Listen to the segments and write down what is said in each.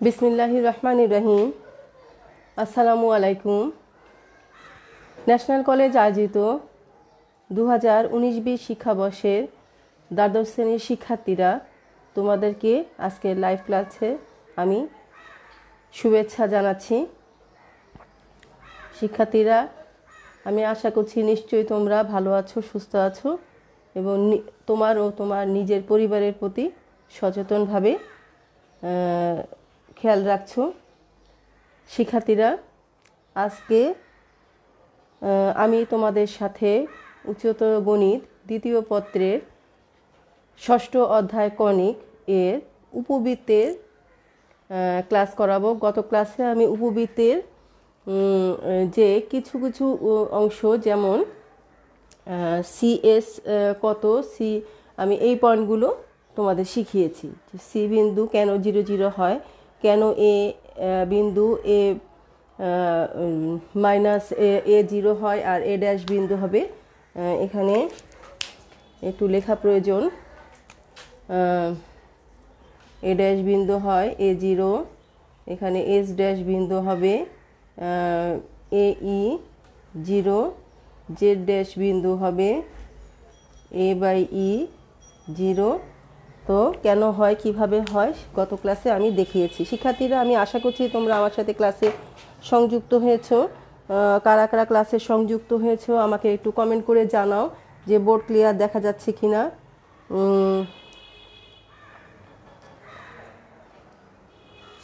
বিসমিল্লাহির রহমানির রহিম। আসসালামু আলাইকুম। ন্যাশনাল কলেজ আয়োজিত 2019-20 শিক্ষাবর্ষের দ্বাদশ শ্রেণীর শিক্ষার্থীরা, তোমাদেরকে আজকে লাইভ ক্লাসে আমি শুভেচ্ছা জানাচ্ছি। শিক্ষার্থীরা, আমি আশা করছি নিশ্চয়ই তোমরা ভালো আছো, সুস্থ আছো এবং তোমার ও তোমার নিজের পরিবারের প্রতি সচেতনভাবে খেয়াল রাখছো। শিক্ষার্থীরা, আজকে আমি তোমাদের সাথে উচ্চতর গণিত দ্বিতীয় পত্রের ষষ্ঠ অধ্যায় কণিক এর উপবৃত্তের ক্লাস করাবো। গত ক্লাসে আমি উপবৃত্তের যে কিছু কিছু অংশ, যেমন সিএস কত, সি, আমি এই পয়েন্টগুলো তোমাদের শিখিয়েছি। সি বিন্দু কেন 0 0 হয়, কেন এ বিন্দু এ মাইনাস এ 0 হয় আর এ ড্যাশ বিন্দু হবে। এখানে একটু লেখা প্রয়োজন। এ ড্যাশ বিন্দু হয় এ 0, এখানে এস ড্যাশ বিন্দু হবে এ ই 0, জেড ড্যাশ বিন্দু হবে এ বাই ই 0। তো কেন হয়, কিভাবে হয়, গত ক্লাসে আমি দেখিয়েছি। শিক্ষার্থীরা, আমি আশা করছি তোমরা আমার সাথে ক্লাসে সংযুক্ত হয়েছো। কারা কারা ক্লাসে সংযুক্ত হয়েছো আমাকে একটু কমেন্ট করে জানাও যে বোর্ড ক্লিয়ার দেখা যাচ্ছে কিনা।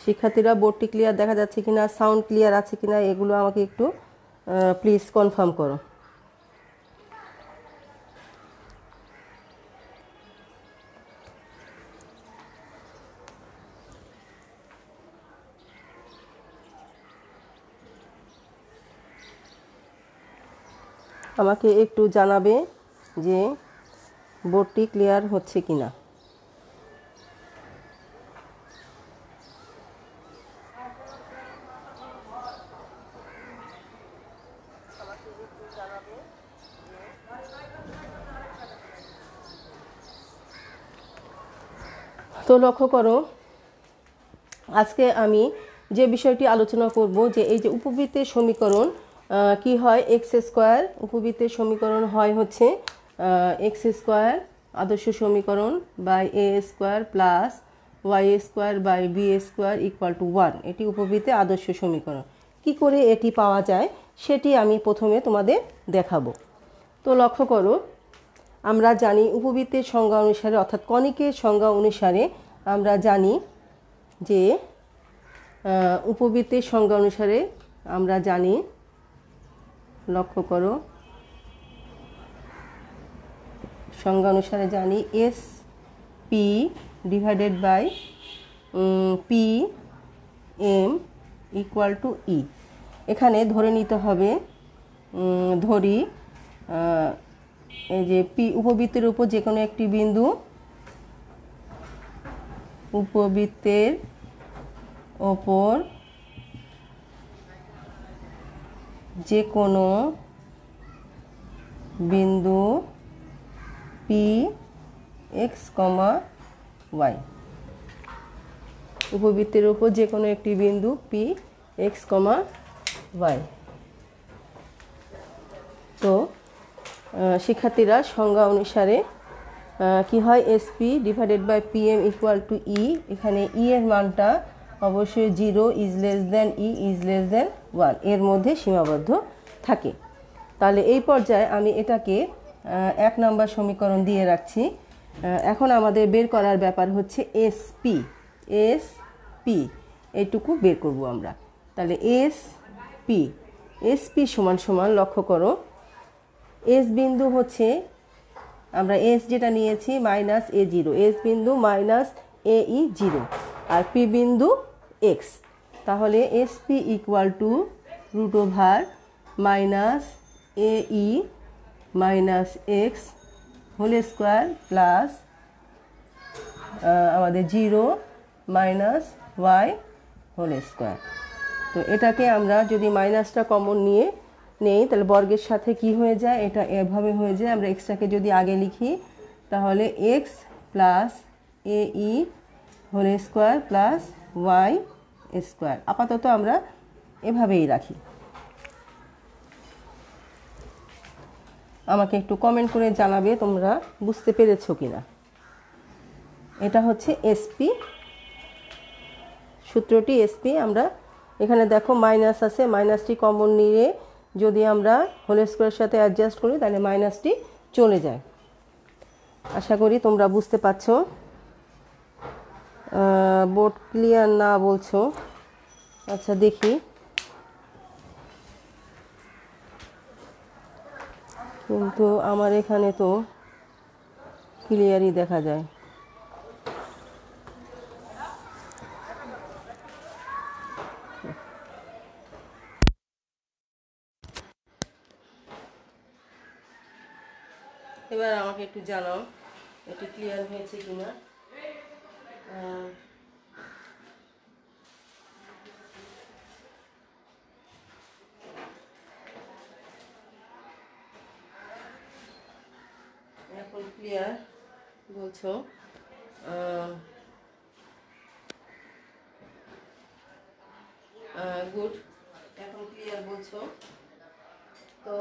শিক্ষার্থীরা, বোর্ডটি ক্লিয়ার দেখা যাচ্ছে কিনা, সাউন্ড ক্লিয়ার আছে কিনা, এগুলো আমাকে একটু প্লিজ কনফার্ম করো। আমাকে একটু জানাবে যে বোর্ডটি ক্লিয়ার হচ্ছে কিনা। তো লক্ষ্য করো, আজকে আমি যে বিষয়টি আলোচনা করব, যে এই যে উপবৃত্তের সমীকরণ কি হয়, এক্স স্কোয়ার উপবৃত্তের সমীকরণ হয় হচ্ছে এক্স স্কোয়ার আদর্শ সমীকরণ by A square plus Y square by B square equal to 1। এটি উপবৃত্তের আদর্শ সমীকরণ। কি করে এটি পাওয়া যায় সেটি আমি প্রথমে তোমাদের দেখাবো। তো লক্ষ্য করো, আমরা জানি উপবৃত্তের সংজ্ঞা অনুসারে, অর্থাৎ কণিকের সংজ্ঞা অনুসারে আমরা জানি যে উপবৃত্তের সংজ্ঞা অনুসারে আমরা জানি, লক্ষ্য করো, সংজ্ঞা অনুসারে জানি S P divided by P M equal to E. এখানে ধরে নিতে হবে, ধরি এই যে পি উপবৃত্তের উপর যে কোনো একটি বিন্দু, উপবৃত্তের ওপর যে কোনো বিন্দু পি এক্স কমা ওয়াই, উপবৃত্তের ওপর যে কোনো একটি বিন্দু পি এক্স কমা ওয়াই। তো শিক্ষার্থীরা, সংজ্ঞা অনুসারে কি হয়, SP divided by P M equal to E. এখানে ই এর মানটা অবশ্যই 0 is less than E is less than 1 এর মধ্যে সীমাবদ্ধ থাকে। তাহলে এই পর্যায়ে আমি এটাকে 1 নম্বর সমীকরণ দিয়ে রাখছি। এখন আমাদের বের করার ব্যাপার হচ্ছে এসপি। এসপি এইটুকু বের করব আমরা। তাহলে এসপি সমান সমান, লক্ষ্য করো, এস বিন্দু হচ্ছে, আমরা এস যেটা নিয়েছি মাইনাস এ 0, এস বিন্দু মাইনাস এ ই 0 আর পি বিন্দু এক্স। তাহলে SP equal to root over minus A E minus X whole square plus আমাদের 0 মাইনাস ওয়াই হোল স্কোয়ার। তো এটাকে আমরা যদি মাইনাসটা কমন নেই তাহলে বর্গের সাথে কি হয়ে যায়, এটা এভাবে হয়ে যায়। আমরা এক্সটাকে যদি আগে লিখি তাহলে X plus A E whole square plus Y square. আপাতত আমরা এভাবেই রাখি। আমাকে একটু কমেন্ট করে জানাবে তোমরা বুঝতে পেরেছো কিনা। এটা হচ্ছে এসপি, সূত্রটি এসপি। আমরা এখানে দেখো মাইনাস আছে, মাইনাসটি কমন নিয়ে যদি আমরা হোল স্কোয়ারের সাথে অ্যাডজাস্ট করি তাহলে মাইনাসটি চলে যায়। আশা করি তোমরা বুঝতে পারছো। বোর্ড ক্লিয়ার না বলছো, আচ্ছা দেখি। কিন্তু আমার এখানে তো ক্লিয়ারই দেখা যায়। এবার আমাকে একটু জানাও এটি ক্লিয়ার হয়েছে কিনা। এখন ক্লিয়ার বলছো। গুড, এখন ক্লিয়ার বলছো। তো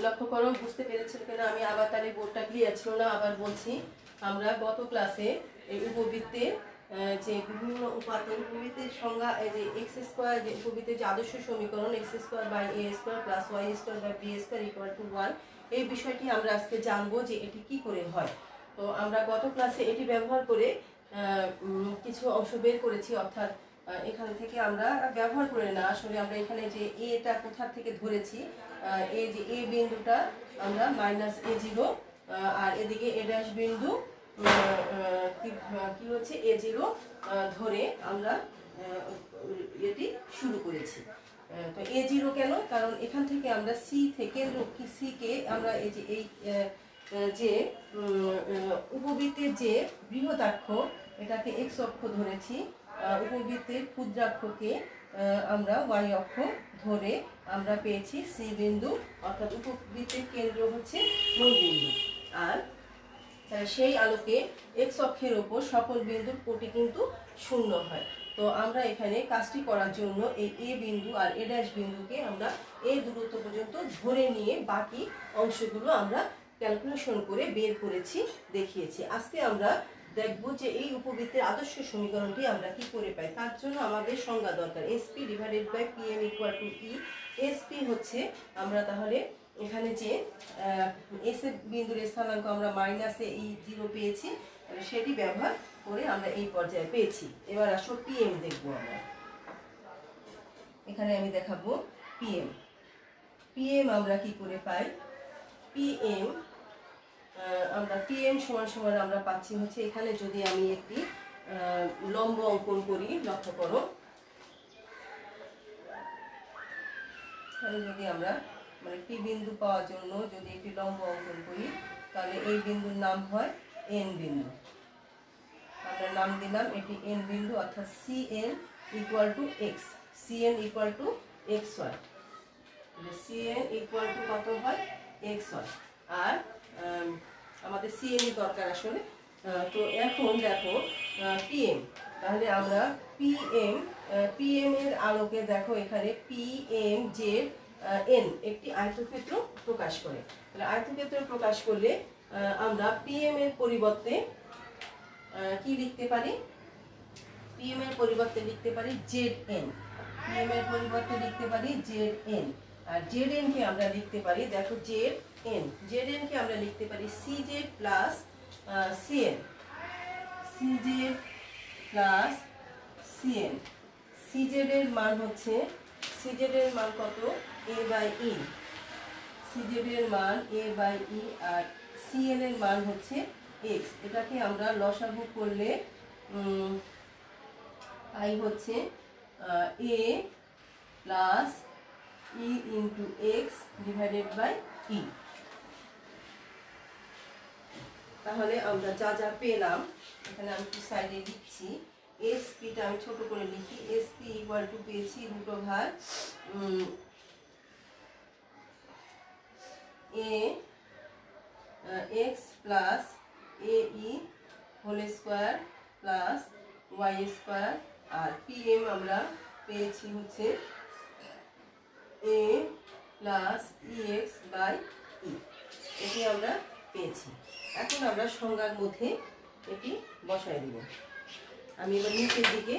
লক্ষ্য করো বুঝতে পেরেছো কিনা। আমি আবার তাহলে বোর্ডটা ক্লিয়ার ছিল না, আবার বলছি। আমরা গত ক্লাসে এই উপবৃত্তের যে বিভিন্ন উপাত্ত, উপবৃত্তের সংজ্ঞা, এই যে এক্স স্কোয়ার, যে উপবৃত্তের যে আদর্শ সমীকরণ X square by A square plus Y square by B square equal to 1, এই বিষয়টি আমরা আজকে জানবো যে এটি কি করে হয়। তো আমরা গত ক্লাসে এটি ব্যবহার করে কিছু অংশ বের করেছি, অর্থাৎ এখান থেকে আমরা ব্যবহার করে না, আসলে আমরা এখানে যে এটা কোথা থেকে ধরেছি, এই যে এ বিন্দুটা আমরা মাইনাস a0, আর এদিকে এ ড্যাশ বিন্দু কি হচ্ছে a0 ধরে আমরা এটি শুরু করেছি। তো a0 কেন? কারণ এখান থেকে আমরা সি থেকে সি কে আমরা এই যে এই যে উপবৃত্তের যে বৃহদাক্ষ এটাকে এক্স অক্ষ ধরেছি, উপবৃত্তের ক্ষুদ্রাক্ষকে আমরা ওয়াই অক্ষ ধরে আমরা পেয়েছি সি বিন্দু, অর্থাৎ উপবৃত্তের কেন্দ্র হচ্ছে মূল বিন্দু। আর সেই আলোকে এক্স অক্ষের ওপর সকল বিন্দুর কোটি কিন্তু শূন্য হয়। তো আমরা এখানে কাজটি করার জন্য এই এ বিন্দু আর এ ড্যাশ বিন্দুকে আমরা এই দূরত্ব পর্যন্ত ধরে নিয়ে বাকি অংশগুলো আমরা ক্যালকুলেশন করে বের করেছি, দেখিয়েছি। আজকে আমরা দেখব যে এই উপবৃত্তের আদর্শ সমীকরণটি আমরা কি করে পাই। তার জন্য আমাদের সংজ্ঞা দরকার, SP divided by PM equal to E. SP হচ্ছে আমরা তাহলে এখানে যে এস এর বিন্দুর স্থানাঙ্ক আমরা মাইনাসে এই 0 পেয়েছি, সেটি ব্যবহার করে আমরা এই পর্যায়ে পেয়েছি। এবার আসো পিএম দেখব আমরা। এখানে আমি দেখাবো পিএম। পিএম আমরা কি করে পাই? পিএম আমরা পিএম সমান সমান আমরা পাচ্ছি হচ্ছে, এখানে যদি আমি একটি লম্ব অঙ্কন করি, লক্ষ্য করো, যদি আমরা মানে পি বিন্দু পাওয়ার জন্য যদি একটি লম্ব অঙ্কন করি, তাহলে এই বিন্দুর নাম হয় এন বিন্দু। আমরা নাম দিলাম এটি এন বিন্দু, অর্থাৎ C N equal to X, C N equal to X Y, C N equal to কত হয়? X Y. আর আমাদের সি এন দরকার আসলে। তো এখন দেখো পিএম, তাহলে আমরা পিএম এর আলোকে দেখো এখানে পিএম জেড এন একটি আয়তক্ষেত্র প্রকাশ করে। তাহলে আয়তক্ষেত্র প্রকাশ করলে আমরা পিএম এর পরিবর্তে কি লিখতে পারি? পিএম এর পরিবর্তে লিখতে পারি জেড এন। পিএম এর পরিবর্তে লিখতে পারি জেড এন। আর জেড এন কে আমরা লিখতে পারি, দেখো জেড এন কে আমরা লিখতে পারি C Z plus CN, C Z plus CN. C Z এর মান হচ্ছে, সি জেড এর মান কত? A by E. C Z এর মান এ বাই ই, আর সিএন এর মান হচ্ছে এক্স। এটাকে আমরা লসাগু করলে আই হচ্ছে A plus E into X divided by ই। তাহলে আমরা যা যা পেলাম এখানে আমি একটু সাইডে লিখছি। এসপিটা আমি ছোট করে লিখি, এসপি ইকুয়াল টু পেয়েছি root over A X plus A E whole square plus Y square আর পিএম আমরা পেয়েছি হচ্ছে a plus ex by E, এটি আমরা পেয়েছি। এখন আমরা সংজ্ঞার মধ্যে এটি বসায় দিব। আমি এবার নিচের দিকে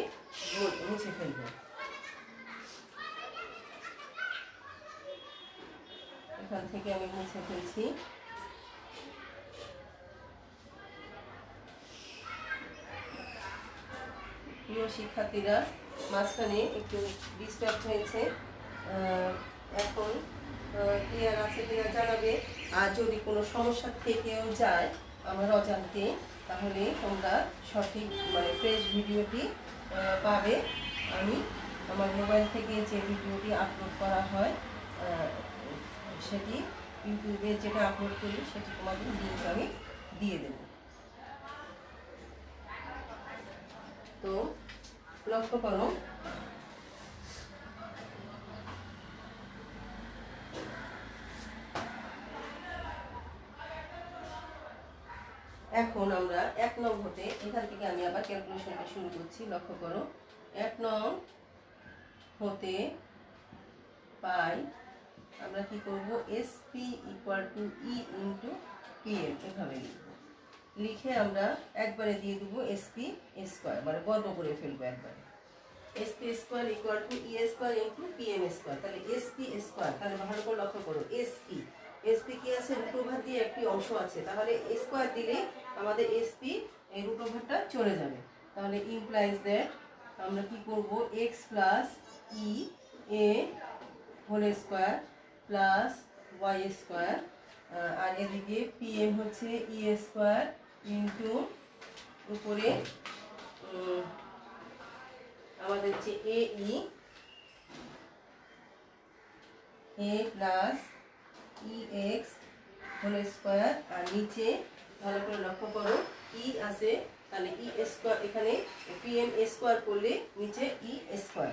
মুছে ফেলব। এখান থেকে আমি মুছে ফেলছি। প্রিয় শিক্ষার্থীরা, মাঝখানে একটু ডিস্টার্ব হয়েছে, এখন ক্লিয়ার আছে কিনা জানাবে। আর যদি কোনো সমস্যা থেকেও যায় আমার অজান্তে, তাহলে তোমরা সঠিক মানে ফ্রেশ ভিডিওটি পাবে। আমি আমার মোবাইল থেকে যে ভিডিওটি আপলোড করা হয় সেটি ইউটিউবে যেটা আপলোড করি সেটি তোমাদের লিঙ্ক আমি দিয়ে দেব। তো লক্ষ্য করো, এখন আমরা 1 নং হতে এখান থেকে আমি আবার ক্যালকুলেশনটা শুরু করছি। লক্ষ্য করো, 1 নং হতে পাই আমরা কি করব, SP equal to E into PM এভাবে লিখব। লিখে আমরা একবারে দিয়ে দেবো এসপি স্কোয়ার, মানে বর্গ করে ফেলবো একবারে। SP square equal to E square into PM square. তাহলে এসপি স্কোয়ার, তাহলে ভালো করে লক্ষ্য করো, এসপি এসপি কি আছে, রুট ওভার দিয়ে একটি অংশ আছে, তাহলে স্কোয়ার দিলে আমাদের এসপি এই রুট ওভারটা চলে যাবে। তাহলে ইমপ্লাইজ দ্যাট আমরা কি করব, X plus E A whole square plus Y square, আর এদিকে পিএম হচ্ছে ই স্কোয়ার ইন্টু উপরে আমাদের হচ্ছে A plus E X whole square, আর নিচে ভালো করে লক্ষ্য করো ই আছে, তাহলে ই স্কোয়ার, এখানে পিএম স্কোয়ার করলে নিচে ই স্কোয়ার।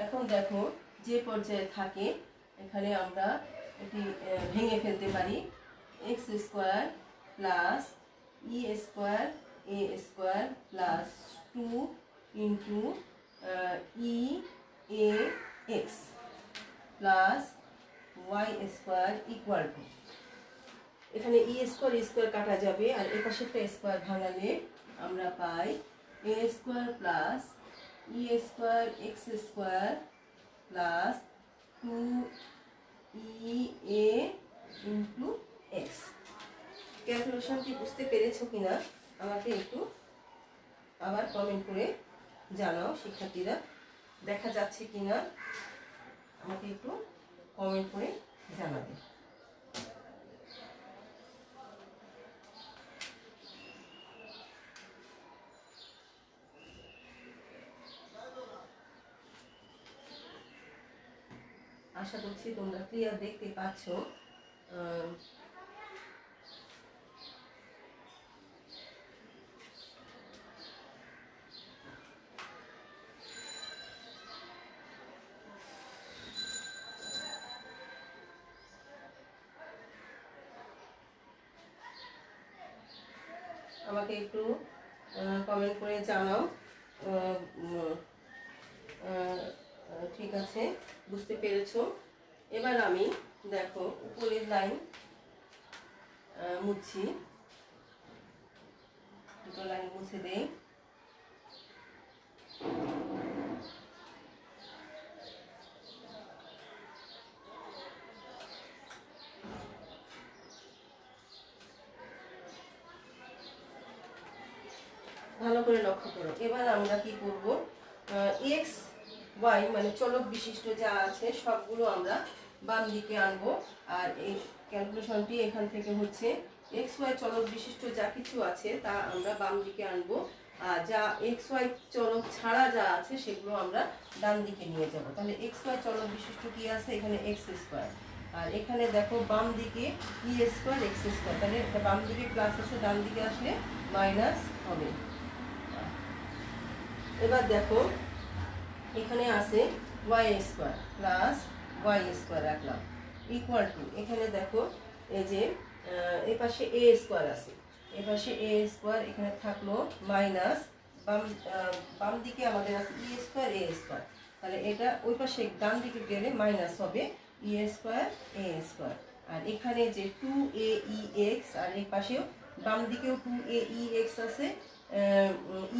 এখন দেখো যে পর্যায়ে থাকে এখানে আমরা এটি ভেঙে ফেলতে পারি। X square plus E square A square plus 2 into E A X plus Y square equal to, এখানে ই স্কোয়ার স্কোয়ার কাটা যাবে, আর এ পাশেরটা স্কোয়ার ভাঙালে আমরা পাই এ square plus E square X square plus 2 ই এ ইন্টু এক্স। ক্যালকুলেশনটি বুঝতে পেরেছো কিনা আমাকে একটু আবার কমেন্ট করে জানাও শিক্ষার্থীরা, দেখা যাচ্ছে কিনা আমাকে একটু কমেন্ট করে জানাবে। আশা করছি তোমরা ক্লিয়ার দেখতে পাচ্ছ। আমাকে একটু কমেন্ট করে জানাও। ঠিক আছে, বুঝতে পেরেছো। এবার আমি দেখো উপরের লাইন মুছছি, দুটো লাইন মুছে দেই। ভালো করে লক্ষ্য করো, এবার আমরা কি করব, এক্স ওয়াই মানে চলক বিশিষ্ট যা আছে সবগুলো আমরা বাম দিকে আনবো। আর এই ক্যালকুলেশনটি এখান থেকে হচ্ছে এক্স ওয়াই চলক বিশিষ্ট যা কিছু আছে তা আমরা বাম দিকে আনবো, আর যা এক্স ওয়াই চলক ছাড়া যা আছে সেগুলো আমরা ডান দিকে নিয়ে যাব। তাহলে এক্স ওয়াই চলক বিশিষ্ট কি আছে, এখানে এক্স স্কোয়ার, আর এখানে দেখো বাম দিকে ই স্কোয়ার এক্স স্কোয়ার, তাহলে বাম দিকে প্লাস আছে, ডান দিকে আসলে মাইনাস হবে। এবার দেখো এখানে আছে Y square plus Y square রাখলাম ইকুয়াল টু, এখানে দেখো এই যে এই পাশে এ স্কোয়ার আছে, এপাশে এ স্কোয়ার এখানে থাকলো মাইনাস বাম দিকে আমাদের আছে ই স্কোয়ার এ স্কোয়ার, তাহলে এটা ওই পাশে ডান দিকে গেলে মাইনাস হবে ই স্কোয়ার এ স্কোয়ার। আর এখানে যে 2aex, আর এই পাশেও বাম দিকেও 2aex আছে,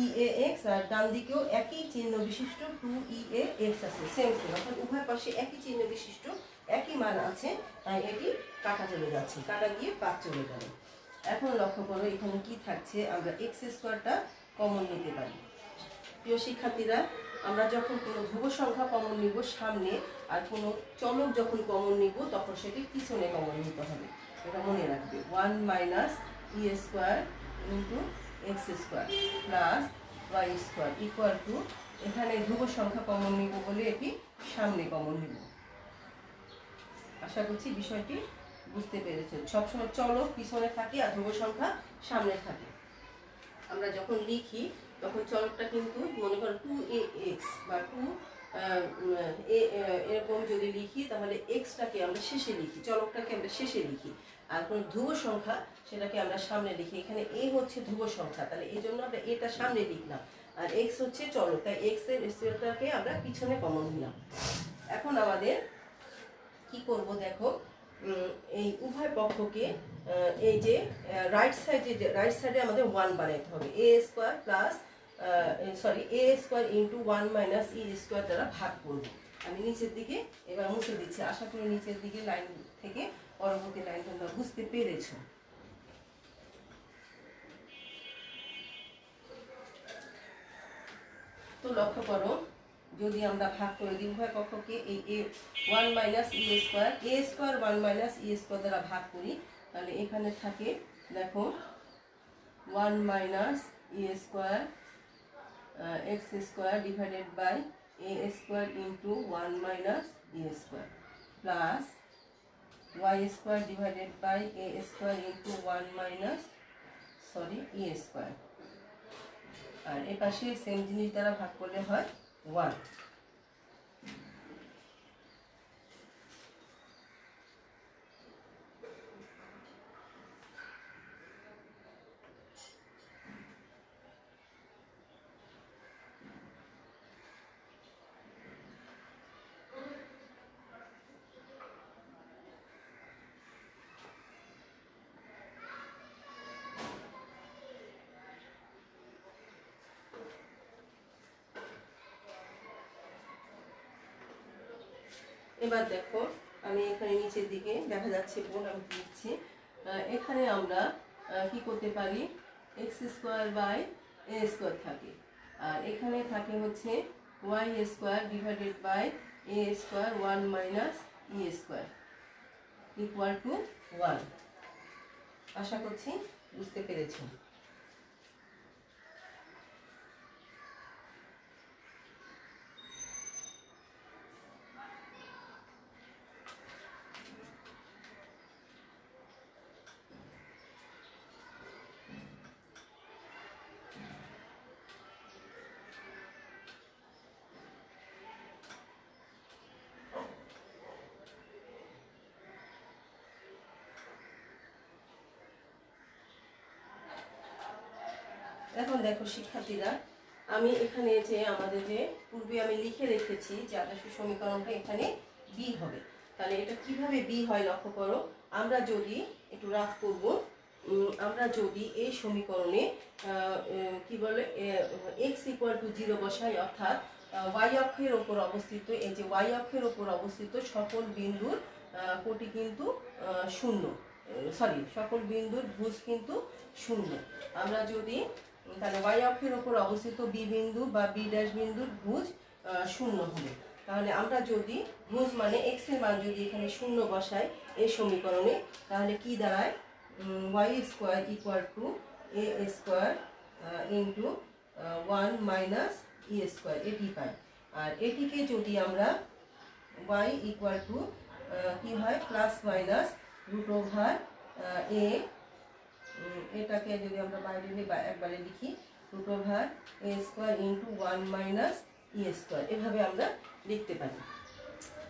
eax, আর ডান দিকেও একই চিহ্ন বিশিষ্ট 2eax আছে, সেম সেম, অর্থাৎ উভয় পাশে একই চিহ্ন বিশিষ্ট একই মান আছে, তাই এটি কাটা চলে যাচ্ছে, কাটা গিয়ে বাদ চলে যাবে। এখন লক্ষ্য করো এখানে কি থাকছে, আমরা এক্স স্কোয়ারটা কমন নিতে পারি। প্রিয় শিক্ষার্থীরা, আমরা যখন কোনো ধ্রুব সংখ্যা কমন নিব সামনে, আর কোনো চলক যখন কমন নিব তখন সেটি পিছনে কমন নিতে হবে, এটা মনে রাখবে। 1 minus E square into X square plus Y square equal to, এখানে ধ্রুব সংখ্যা কমন নিব বলে এটি সামনে কমন নিব। আশা করছি বিষয়টি বুঝতে পেরেছেন। সবসময় চলক পিছনে থাকে আর ধ্রুব সংখ্যা সামনে থাকে। আমরা যখন লিখি তখন চলকটা কিন্তু মনে করো 2ax বা 2 এরকম যদি লিখি তাহলে এক্সটাকে আমরা শেষে লিখি, চলকটাকে আমরা শেষে লিখি, আর কোনো ধ্রুব সংখ্যা সেটাকে আমরা সামনে লিখি। এখানে এ হচ্ছে ধ্রুব সংখ্যা, তাহলে এই জন্য আমরা এটা সামনে লিখলাম, আর এক্স হচ্ছে চলক, তাই এক্স এর স্কোয়ারটাকে আমরা পিছনে কমন নিলাম। এখন আমাদের কি করব দেখো, এই উভয় পক্ষকে এই যে রাইট সাইডে আমাদের 1 বানাইতে হবে, এ স্কোয়ার প্লাস এ স্কোয়ার ইন্টু 1 মাইনাস ই স্কোয়ার দ্বারা ভাগ করব। আমি নিচের দিকে এবার মুছে দিচ্ছি, আশা করি নিচের দিকে লাইন থেকে পরবর্তী লাইন তোমরা বুঝতে পেরেছো। তো লক্ষ্য করো, যদি আমরা ভাগ করে দিই উভয় পক্ষকে এই A 1 minus E square, A square 1 minus E square দ্বারা ভাগ করি, তাহলে এখানে থাকে দেখো 1 minus E square X square divided by A square into 1 minus E square plus Y square divided by A square into 1 minus E square. আর এ পাশে সেম জিনিস দ্বারা ভাগ করলে হয় 1। এবার দেখো আমি এখানে নিচের দিকে দেখা যাচ্ছে বোন আমি লিখছি, এখানে আমরা কি করতে পারি, X square by A square থাকে, আর এখানে থাকে হচ্ছে Y square divided by A square 1 minus E square equal to 1। আশা করছি বুঝতে পেরেছি। এখন দেখো শিক্ষার্থীরা, আমি এখানে যে আমাদের যে পূর্বে আমি লিখে রেখেছি যে আদর্শ সমীকরণটা এখানে বি হবে, তাহলে এটা কিভাবে বি হয় লক্ষ্য করো। আমরা যদি একটু রাফ করব, আমরা যদি এই সমীকরণে কি বলে এক্স ইকুয়াল টু 0 বসাই, অর্থাৎ ওয়াই অক্ষের ওপর অবস্থিত, এই যে ওয়াই অক্ষের ওপর অবস্থিত সকল বিন্দুর কোটি কিন্তু শূন্য, সকল বিন্দুর ভুজ কিন্তু শূন্য। আমরা যদি তাহলে ওয়াই অক্ষের ওপর অবস্থিত বি বিন্দু বা বি ড্যাশ বিন্দুর ভুজ শূন্য হবে, তাহলে আমরা যদি ভুজ মানে এক্স এর মান যদি এখানে শূন্য বসাই এই সমীকরণে, তাহলে কি দাঁড়ায়, y square equal to A square into 1 minus E square, এটি পাই। আর এটিকে যদি আমরা ওয়াই ইকুয়াল টু কি হয় প্লাস মাইনাস রুট ওভার এ, এটাকে যদি আমরা বাইরে একবারে লিখি root over a square into 1 minus E square, এভাবে আমরা লিখতে পারি।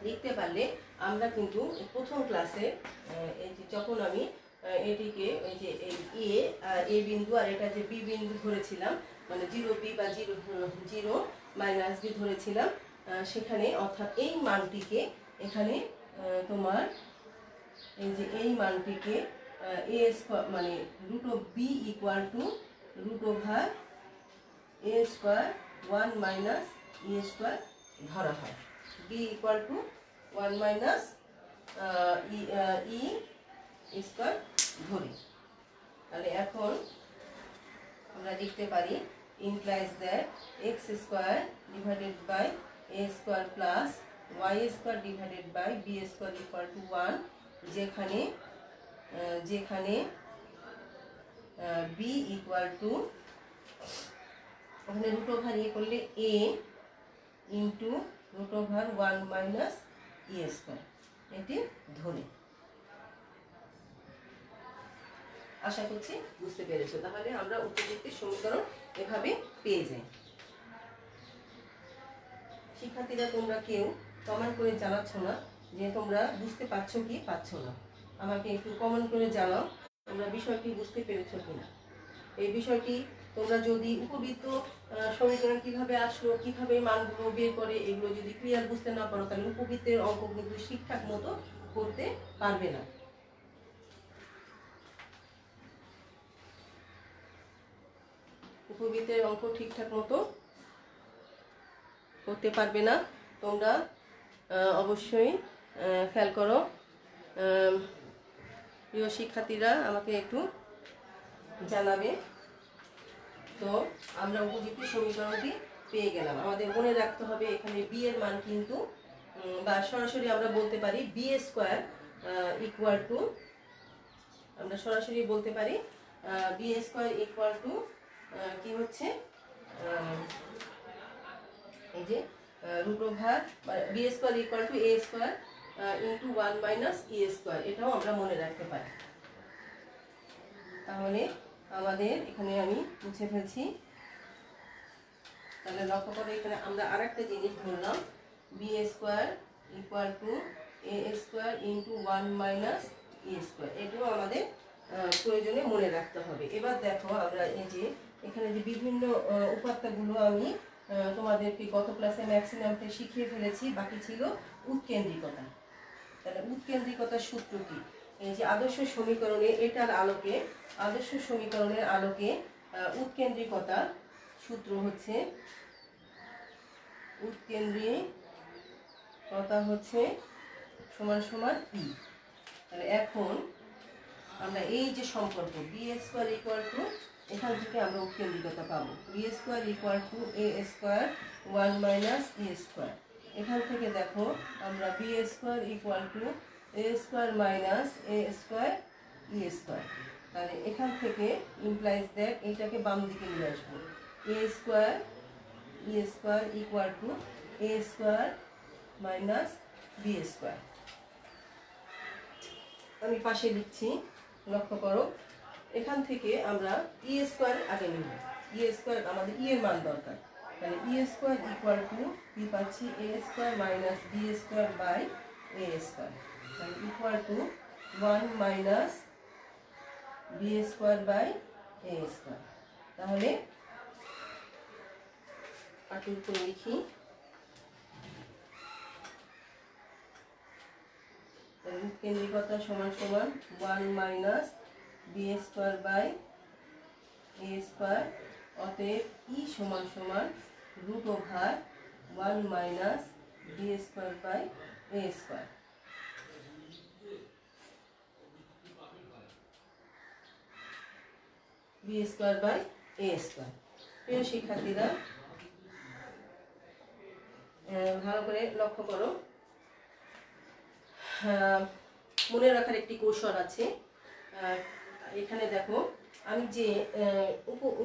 লিখতে পারলে আমরা কিন্তু প্রথম ক্লাসে এই যে যখন আমি এটিকে ওই যে এই এ বিন্দু আর এটা যে বি বিন্দু ধরেছিলাম, মানে 0b বা 0 মাইনাস বি ধরেছিলাম, সেখানে অর্থাৎ এই মানটিকে এখানে তোমার এই যে এই মানটিকে এ স্কোয়ার মানে root of b equal to root over a square 1 minus E square ধরা হয়। B equal to 1 minus E square ধরি। তাহলে এখন আমরা লিখতে পারি implies that x square divided by A square plus Y square divided by B square equal to 1, যেখানে b equal to ওখানে রুট ওভার ইয়ে করলে a into root over 1 minus E square, এটি ধরে। আশা করছি বুঝতে পেরেছো। তাহলে আমরা উপবৃত্তির সমীকরণ এভাবে পেয়ে যাই। শিক্ষার্থীরা তোমরা কেউ কমেন্ট করে জানাচ্ছ না যে তোমরা বুঝতে পারছো কি পাচ্ছ না। আমাকে একটু কমেন্ট করে জানাও তোমরা বিষয়টি বুঝতে পেরেছো কিনা। এই বিষয়টি তোমরা যদি উপবৃত্ত সমীকরণ কিভাবে আসলো, কিভাবে মানগুলো বের করে, এগুলো যদি ক্লিয়ার বুঝতে না পারো তাহলে উপবৃত্তের অঙ্ক কিন্তু ঠিকঠাক মতো করতে পারবে না। উপবৃত্তের অঙ্ক ঠিকঠাক মতো করতে পারবে না। তোমরা অবশ্যই খেয়াল করো। প্রিয় শিক্ষার্থীরা আমাকে একটু জানাবে। তো আমরা উপবৃত্তির সমীকরণটি পেয়ে গেলাম। আমাদের মনে রাখতে হবে এখানে বি এর মান কিন্তু বা সরাসরি আমরা বলতে পারি বি স্কোয়ার ইকুয়াল টু, আমরা সরাসরি বলতে পারি বি স্কোয়ার ইকুয়াল টু কি হচ্ছে এই যে root over b square equal to A square into 1 minus E square, এটাও আমরা মনে রাখতে পারি। তাহলে আমাদের এখানে আমি মুছে ফেলছি। তাহলে লক্ষ্য করে এখানে আমরা আরেকটা জিনিস ধরলাম, b square equal to A square into 1 minus E square, এটাও আমাদের প্রয়োজনে মনে রাখতে হবে। এবার দেখো আমরা এই যে এখানে যে বিভিন্ন উপাত্তগুলো আমি তোমাদেরকে গত ক্লাসে ম্যাক্সিমামকে শিখিয়ে ফেলেছি, বাকি ছিল উৎকেন্দ্রিকতা। তাহলে উৎকেন্দ্রিকতার সূত্র কি? এই যে আদর্শ সমীকরণে এটার আলোকে, আদর্শ সমীকরণের আলোকে উৎকেন্দ্রিকতার সূত্র হচ্ছে, উৎকেন্দ্রিকতা হচ্ছে সমান সমান ই। তাহলে এখন আমরা এই যে সম্পর্ক বি স্কোয়ার ইকুয়াল টু, এখান থেকে আমরা উৎকেন্দ্রিকতা পাবো b square equal to A square 1 minus E square. এখান থেকে দেখো আমরা b square equal to A square minus a square E square. তাহলে এখান থেকে ইমপ্লাইজ দ্যাট এইটাকে বাম দিকে নিয়ে আসবো, A square E square equal to A square minus B square. আমি পাশে লিখছি, লক্ষ্য করো। এখান থেকে আমরা ই স্কোয়ার আগে নিব, ই স্কোয়ার আমাদের ই এর মান দরকার। তাহলে ই স্কোয়ার ইকুয়াল টু কি পাচ্ছি, A square minus B square by A square, তাহলে equal to 1 minus B square by A square. তাহলে আটুর করে লিখি, কেন্দ্রিকতা সমান সমান 1 minus B square by A square, অতএব ই সমান সমান root over 1 minus B square by A square. B square by A square. প্রিয় শিক্ষার্থীরা ভালো করে লক্ষ্য করো, মনে রাখার একটি কৌশল আছে। এখানে দেখো আমি যে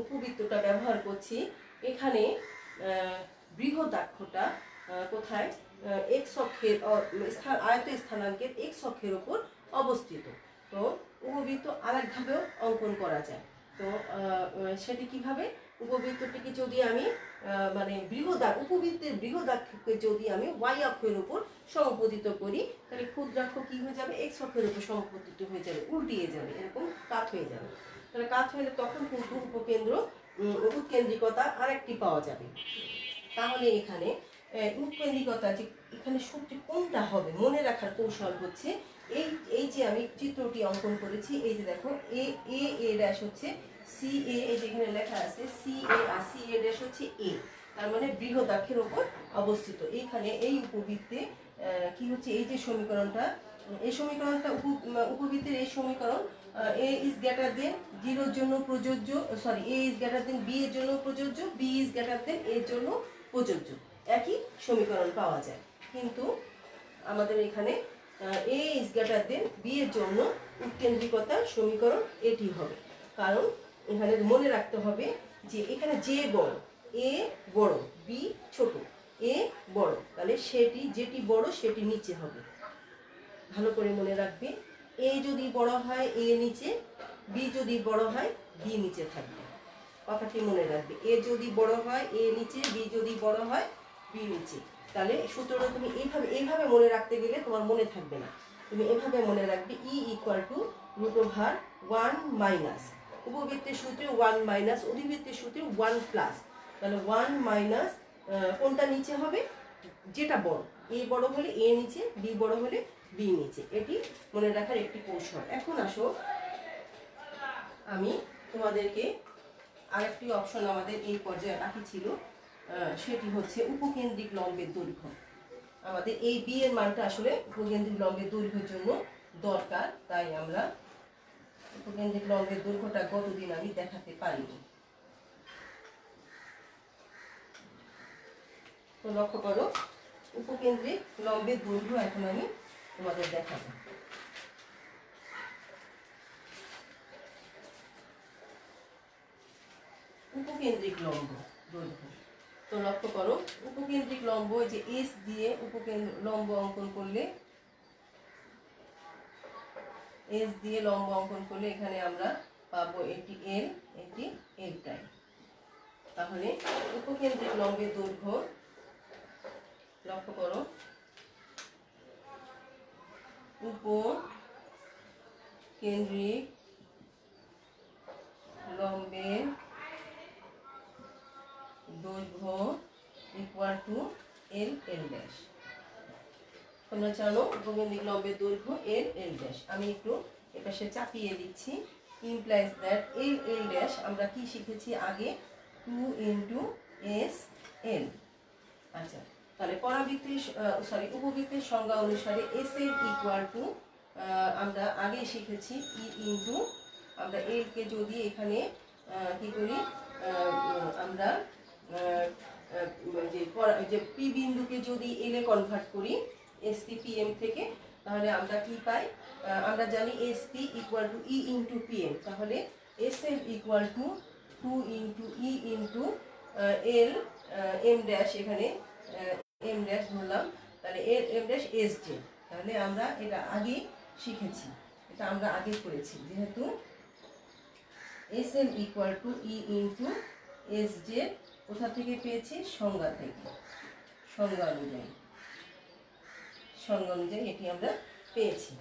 উপবৃত্তটা ব্যবহার করছি, এখানে বৃহদাক্ষটা কোথায়, এক্স অক্ষের আয়ত স্থানাঙ্কের এক্স অক্ষের উপর অবস্থিত। তো উপবৃত্ত আরেকভাবেও অঙ্কন করা যায়। তো সেটি কিভাবে, উপবৃত্তটিকে যদি আমি মানে বৃহদাক উপবৃত্তের বৃহদাক্ষকে যদি আমি ওয়াই অক্ষের উপর সমপতিত করি, তাহলে ক্ষুদ্রাক্ষ কি হয়ে যাবে, এক্স অক্ষের উপর সমপতিত হয়ে যাবে, উল্টিয়ে যাবে, এরকম কাত হয়ে যাবে। তাহলে কাত হলে তখন কিন্তু উপকেন্দ্র উৎকেন্দ্রিকতা আরেকটি পাওয়া যাবে। তাহলে এখানে উৎকেন্দ্রিকতা যে এখানে সূত্র কোনটা হবে মনে রাখার কৌশল হচ্ছে এই এই যে আমি চিত্রটি অঙ্কন করেছি, এই যে দেখো এ এ এ ড্যাশ হচ্ছে সি এ, এই যেখানে লেখা আছে C A R C a dash হচ্ছে এ, তার মানে বৃহদাক্ষের ওপর অবস্থিত। এইখানে এই উপবৃত্তে কি হচ্ছে, এই যে সমীকরণটা, এই সমীকরণটা উপবৃত্তের এই সমীকরণ এ ইজ গ্রেটার দেন জিরোর জন্য প্রযোজ্য, sorry a is greater than B এর জন্য প্রযোজ্য, বি ইজ গ্রেটার দেন এর জন্য প্রযোজ্য, একই সমীকরণ পাওয়া যায়। কিন্তু আমাদের এখানে এ ইজ গ্রেটার দেন বি এর জন্য উৎকেন্দ্রিকতার সমীকরণ এটি হবে, কারণ এখানে মনে রাখতে হবে যে এখানে যে বড়, এ বড় বি ছোট, এ বড়, তাহলে সেটি যেটি বড় সেটি নিচে হবে। ভালো করে মনে রাখবে, এ যদি বড় হয় এ নিচে, বি যদি বড় হয় বি নিচে থাকবে, কথাটি মনে রাখবে। এ যদি বড় হয় এ নিচে, বি যদি বড় হয় বি নিচে। তাহলে সূত্রটা তুমি এইভাবে মনে রাখতে গেলে তোমার মনে থাকবে না, তুমি এভাবে মনে রাখবে E equal to root over 1 minus উপবৃত্তের সূত্রে 1 মাইনাস অধিবৃত্তের সূত্রে 1 প্লাস, তাহলে 1 মাইনাস কোনটা নিচে হবে, যেটা বড়, এ বড় হলে এ নিচে, বি বড় হলে বি নিচে, এটি মনে রাখার একটি কৌশল। এখন আসো আমি তোমাদেরকে আরেকটি অপশন আমাদের এই পর্যায়ে বাকি ছিল, সেটি হচ্ছে উপকেন্দ্রিক লম্বের দৈর্ঘ্য। আমাদের এই বি এর মানটা আসলে উপকেন্দ্রিক লম্বের দৈর্ঘ্যের জন্য দরকার, তাই আমরা উপকেন্দ্রিক লম্বের দৈর্ঘ্যটা গতদিন আমি দেখাতে পারিনি। তো লক্ষ্য করো, উপকেন্দ্রিক লম্বের দৈর্ঘ্য এখন আমি তোমাদের দেখাবো। উপকেন্দ্রিক লম্ব দৈর্ঘ্য, তো লক্ষ্য করো উপকেন্দ্রিক লম্ব যে এস দিয়ে লম্ব অঙ্কন করলে, এস দিয়ে লম্ব অঙ্কন করলে এখানে আমরা পাবো এটি এল, এটি এল প্রাইম। তাহলে উপকেন্দ্রিক লম্বের দৈর্ঘ্য লক্ষ্য করো, উপকেন্দ্রিক লম্বের দৈর্ঘ্য ইকুয়াল টু এল এল ড্যাশ। তোমরা জানো উপকেন্দ্রিক লম্বের দৈর্ঘ্য এল এল ড্যাশ। আমি একটু এপাশে চাপিয়ে দিচ্ছি, implies that L L dash আমরা কি শিখেছি আগে, 2 ইন্টু এস এল। আচ্ছা, তাহলে উপবৃত্তের সংজ্ঞা অনুসারে এস এল ইকুয়াল টু আমরা আগে শিখেছি ই ইন্টু, আমরা এল কে যদি এখানে কি করি, আমরা যে পি বিন্দুকে যদি এল এ কনভার্ট করি এস পি পি এম থেকে, তাহলে আমরা কি পাই, আমরা জানি S P equal to E into P M, তাহলে S L equal to 2 into E into L M dash, এখানে এম ড্যাশ ধরলাম, তাহলে L M dash S J. তাহলে আমরা এটা আগে শিখেছি, এটা আমরা আগে করেছি, যেহেতু S L equal to E into S J কোথা থেকে পেয়েছি, সংজ্ঞা থেকে, সংজ্ঞা অনুযায়ী এটি আমরা পেয়েছি।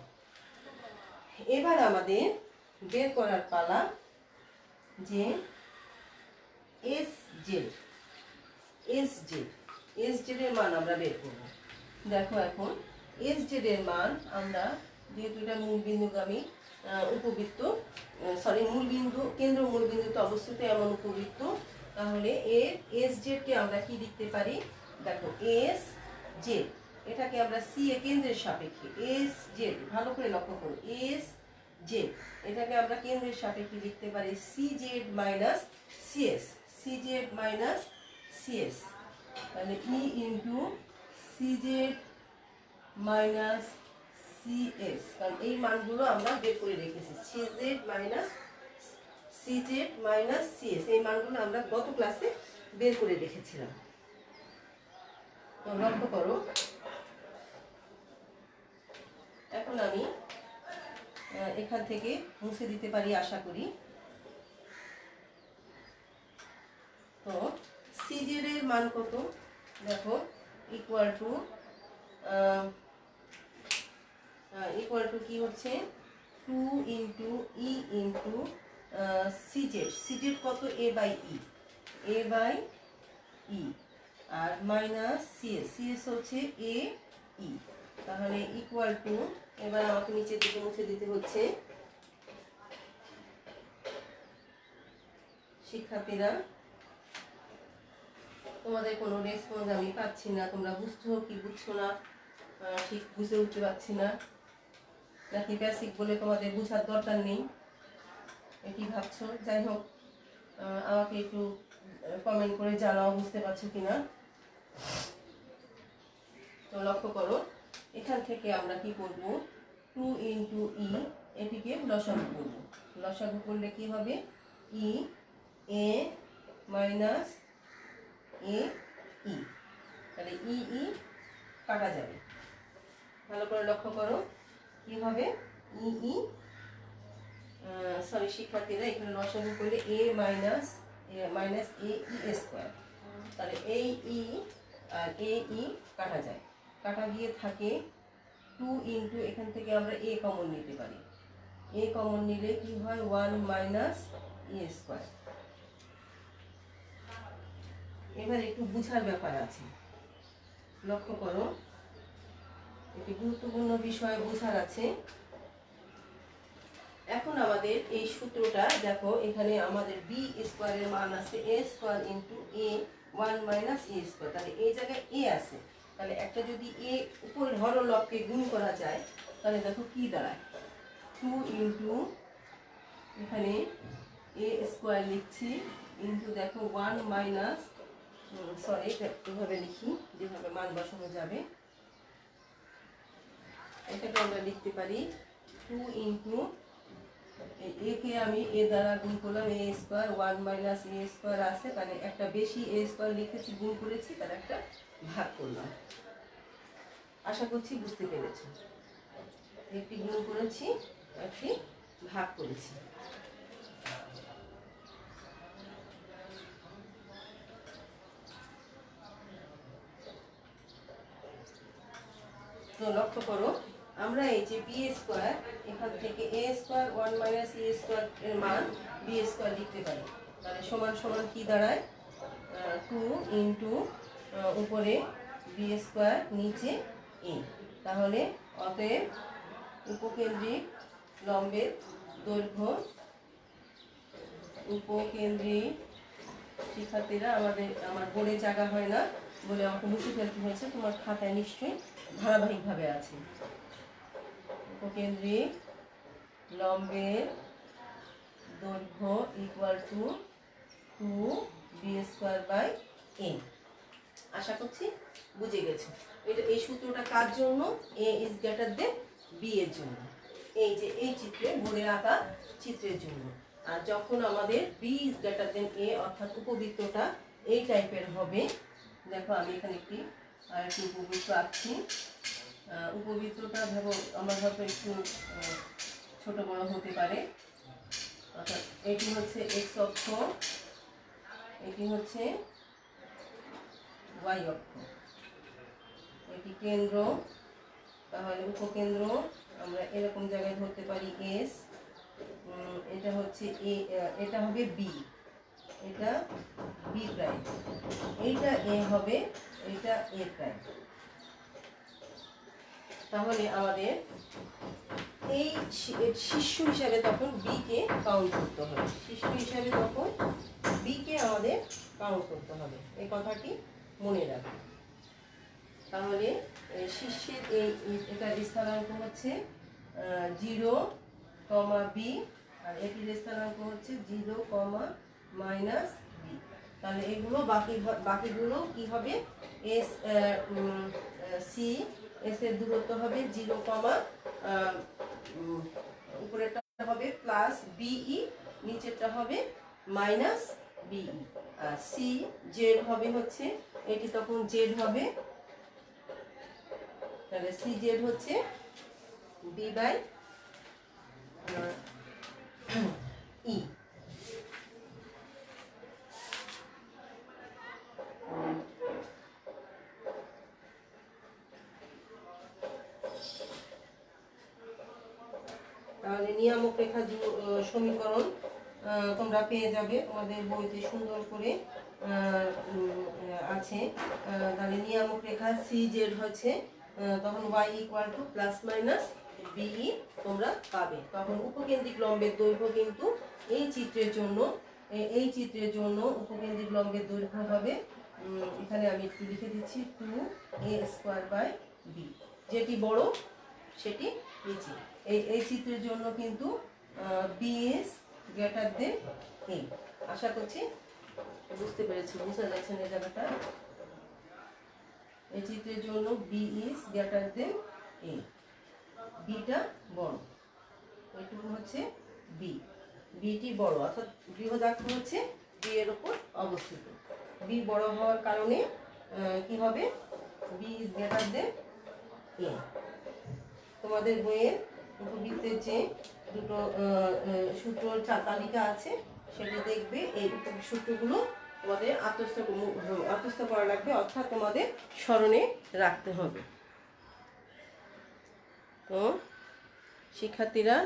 এবার আমাদের বের করার পালা যে S Z, S Z, S Z এর মান আমরা বের করব। দেখো এখন এস জেড এর মান আমরা, যেহেতু এটা মূলবিন্দুগামী উপবৃত্ত, কেন্দ্র মূলবিন্দুতে অবস্থিত এমন উপবৃত্ত, তাহলে এর এস জেড কে আমরা কি লিখতে পারি, দেখো এস জেড, এটাকে আমরা সি এ কেন্দ্রের সাপেক্ষে, এস জেড ভালো করে লক্ষ্য করো, এস জেড এটাকে আমরা কেন্দ্রের সাপেক্ষে লিখতে পারি C Z minus CS, C Z minus CS, তাহলে E into C Z minus CS, কারণ এই মানগুলো আমরা বের করে রেখেছি, সি জেড মাইনাস সিএস, এই মানগুলো আমরা গত ক্লাসে বের করে রেখেছিলাম। তো লক্ষ্য করো, এখন আমি এখান থেকে মুছে দিতে পারি আশা করি। তো সি জেড এর মান কত দেখো, ইকুয়াল টু কি হচ্ছে 2 into E into CZ. CZ কত? এ বাই ই আর মাইনাস সিএস। সিএস হচ্ছে এ ই। তাহলে ইকুয়াল টু, এবার আমাকে নিচের দিকে মুছে দিতে হচ্ছে। শিক্ষার্থীরা, তোমাদের কোনো রেসপন্স আমি পাচ্ছি না। তোমরা বুঝছো কি বুঝছো না ঠিক বুঝে উঠতে পারছি না, নাকি বেসিক বলে তোমাদের বোঝার দরকার নেই এটি ভাবছো? যাই হোক, আমাকে একটু কমেন্ট করে জানাও বুঝতে পারছো কিনা। তো লক্ষ্য করো, এখান থেকে আমরা কি করব, 2 ইন্টু ই, এটিকে লসাগু করব। লসাগু করলে কি হবে, ই এ মাইনাস এ ই। তাহলে ই ই কাটা যাবে। ভালো করে লক্ষ্য করো কি হবে, ই ই সরি শিক্ষার্থীরা, এখানে লসাগু করলে এ মাইনাস এ ই স্কোয়ার। তাহলে এই ই আর এ ই কাটা যায়, কাটা গিয়ে থাকে 2 ইন্টু, এখান থেকে আমরা এ কমন নিতে পারি। এ কমন নিলে কি হয়, 1 মাইনাস এ স্কোয়ার। এবার একটু বুঝার ব্যাপার আছে, লক্ষ্য করো, একটি গুরুত্বপূর্ণ বিষয় বোঝার আছে। এখন আমাদের এই সূত্রটা দেখো, এখানে আমাদের বি স্কোয়ারের মান আছে এ square into A 1 minus a square. তাহলে এই জায়গায় এ আছে, তাহলে একটা যদি এ উপরের হরলবকে গুণ করা যায়, তাহলে দেখো কি দাঁড়ায়, 2 ইন্টু এখানে এ স্কোয়ার লিখছি ইন্টু দেখো 1 মাইনাস, সরি এভাবে লিখি যেভাবে মান বসানো যাবে, এটাকে আমরা লিখতে পারি 2 ইন্টু এ কে আমি এ দ্বারা গুণ করলাম, এ স্কোয়ার 1 মাইনাস এ স্কোয়ার আছে, তাহলে একটা বেশি এ স্কোয়ার লিখেছি, গুণ করেছি, তার একটা ভাগ করলাম। আশা করছি বুঝতে পেরেছি, একটি গুণ করেছি, একটি ভাগ করেছি। তো লক্ষ্য করো, আমরা এই যে বি স্কোয়ার, এখান থেকে এ স্কোয়ার 1 মাইনাস এ স্কোয়ার এর মান বি স্কোয়ার লিখতে পারি। তাহলে সমান সমান কি দাঁড়ায়, 2 ইন্টু উপরে বি স্কোয়ার নিচে এ। তাহলে অতএব উপকেন্দ্রিক লম্বের দৈর্ঘ্য, উপকেন্দ্রিক, শিক্ষার্থীরা আমার বোর্ডে জায়গা হয় না বলে আমাকে মুছে ফেলতে হয়েছে, তোমার খাতায় নিশ্চয়ই ধারাবাহিকভাবে আছে। উপকেন্দ্রিক লম্বের দৈর্ঘ্য equal to 2 B square by A. আশা করছি বুঝে গেছো। এই সূত্রটা কার জন্য, A is greater than B এর জন্য, এই যে এই চিত্রে বোর্ডে আঁকা চিত্রের জন্য। আর যখন আমাদের বি ইজ গ্রেটার দেন এ, অর্থাৎ উপবৃত্তটা এই টাইপের হবে, দেখো আমি এখানে একটি উপবৃত্ত আঁকছি। উপবৃত্তটা ভাবো আমার হয়তো একটু ছোট বড় হতে পারে, অর্থাৎ এটি হচ্ছে এক্স অক্ষ, এটি হচ্ছে ওয়াই অক্ষ, এটি কেন্দ্র, তাহলে উপকেন্দ্র আমরা এরকম জায়গায় ধরতে পারি এস, এটা হচ্ছে এ, এটা হবে বি, এটা বি প্রাইম, এইটা এ হবে, এটা এ প্রাইম। তাহলে আমাদের এই শীর্ষ হিসাবে তখন বি কে কাউন্ট করতে হবে, শীর্ষ হিসাবে তখন বি কে আমাদের কাউন্ট করতে হবে, এই কথাটি মনে রাখবে। তাহলে শীর্ষের এটার স্থানাঙ্ক হচ্ছে 0, বি, আর এটির স্থানাঙ্ক হচ্ছে 0, মাইনাস বি। তাহলে এগুলো বাকিগুলো কি হবে, এস সি, এস এর দূরত্ব হবে 0, উপরেরটা হবে প্লাস বিই, নিচেরটা হবে মাইনাস বিই। আর সি জেড হবে হচ্ছে, এটি তখন জেড হবে, তাহলে সি জেড হচ্ছে বি বাই ই। তাহলে নিয়ামক রেখা সমীকরণ তোমরা পেয়ে যাবে তোমাদের বইতে সুন্দর করে আছে। তাহলে নিয়ামক রেখা CZ হচ্ছে তখন y equal to plus minus BE তোমরা পাবে। তখন উপকেন্দ্রিক লম্বের দৈর্ঘ্য কিন্তু এই চিত্রের জন্য উপকেন্দ্রিক লম্বের দৈর্ঘ্য হবে, এখানে আমি একটু লিখে দিচ্ছি 2a² / b, যেটি বড় সেটি নিচে। এই চিত্রের জন্য কিন্তু BS গ্রেটার দেন A। আশা করছি বুঝতে পেরেছি, বুঝতে যাচ্ছেন এই জায়গাটা। এই চিত্রের জন্য BS greater than A, beta বড়, এইটুকু হচ্ছে B, বিটি বড় অর্থাৎ বৃহদাক্ষ হচ্ছে B এর উপর অবস্থিত। B বড় হওয়ার কারণে কি হবে, B is greater than A। তোমাদের বইয়ের উপবৃত্তের যে দুটো সূত্র তালিকা আছে সেটা দেখবে, এই সূত্রগুলো তোমাদের আত্মস্থ করা লাগবে, অর্থাৎ তোমাদের স্মরণে রাখতে হবে। তো শিক্ষার্থীরা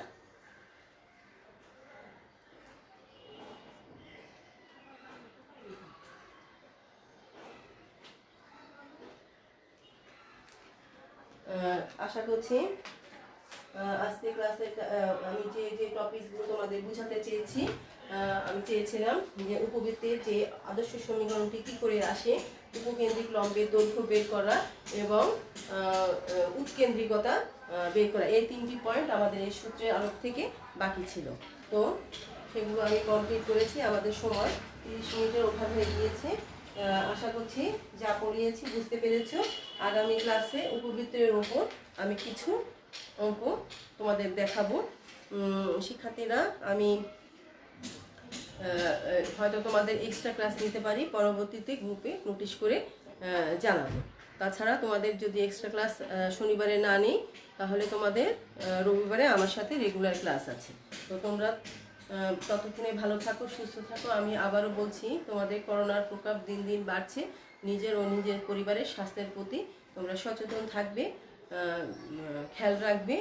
আশা করছি আজকে ক্লাসে আমি যে টপিকগুলো তোমাদের বুঝাতে চেয়েছি, আমি চেয়েছিলাম যে উপবৃত্তের যে আদর্শ সমীকরণটি কী করে আসে, উপকেন্দ্রিক লম্বের দৈর্ঘ্য বের করা এবং উৎকেন্দ্রিকতা বের করা, এই তিনটি পয়েন্ট আমাদের এই সূত্রের আলোক থেকে বাকি ছিল। তো সেগুলো আমি কমপ্লিট করেছি। আমাদের সময় 30 মিনিটের ওভার হয়ে গিয়েছে। আশা করছি যা পড়িয়েছি বুঝতে পেরেছো। আগামী ক্লাসে উপবৃত্তের ওপর আমি কিছু অঙ্ক তোমাদের দেখাবো। শিক্ষার্থীরা আমি হয়তো তোমাদের এক্সট্রা ক্লাস নিতে পারি, পরবর্তীতে গ্রুপে নোটিশ করে জানাবো। তাছাড়া তোমাদের যদি এক্সট্রা ক্লাস শনিবারে না নিই তাহলে তোমাদের রবিবারে আমার সাথে রেগুলার ক্লাস আছে। তো তোমরা ততক্ষণে ভালো থাকো, সুস্থ থাকো। আমি আবারও বলছি, তোমাদের করোনার প্রকোপ দিন দিন বাড়ছে। নিজের ও নিজের পরিবারের স্বাস্থ্যের প্রতি তোমরা সচেতন থাকবে, খেয়াল রাখবে।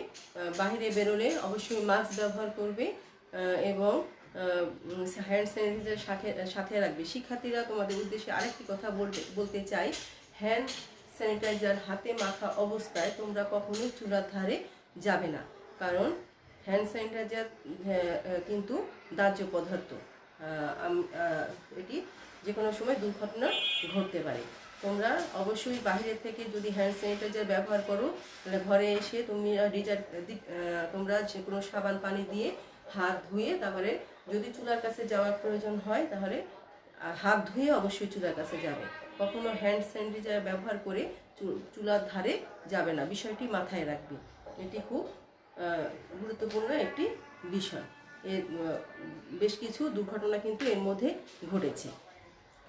বাইরে বেরোলে অবশ্যই মাস্ক ব্যবহার করবে এবং হ্যান্ড স্যানিটাইজার সাথে রাখবে। শিক্ষার্থীরা তোমাদের উদ্দেশ্যে আরেকটি কথা বলতে চাই, হ্যান্ড স্যানিটাইজার হাতে মাখা অবস্থায় তোমরা কখনো চুলার ধারে যাবে না, কারণ হ্যান্ড স্যানিটাইজার কিন্তু দাহ্য পদার্থ, এটি যে কোনো সময় দুর্ঘটনা ঘটতে পারে। তোমরা অবশ্যই বাইরে থেকে যদি হ্যান্ড স্যানিটাইজার ব্যবহার করো তাহলে ঘরে এসে তোমরা যে কোনো সাবান পানি দিয়ে হাত ধুয়ে, তারপরে যদি চুলার কাছে যাওয়ার প্রয়োজন হয় তাহলে হাত ধুয়ে অবশ্যই চুলার কাছে যাবে। কখনো হ্যান্ড স্যানিটাইজার ব্যবহার করে চুলার ধারে যাবে না, বিষয়টি মাথায় রাখবে। এটি খুব গুরুত্বপূর্ণ একটি বিষয়। এর বেশ কিছু দুর্ঘটনা কিন্তু এর মধ্যে ঘটেছে।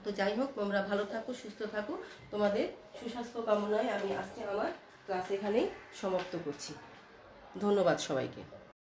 তো যাই হোক, তোমরা ভালো থাকো, সুস্থ থাকো। তোমাদের সুস্বাস্থ্য কামনায় আমি আজকে আমার ক্লাস এখানেই সমাপ্ত করছি। ধন্যবাদ সবাইকে।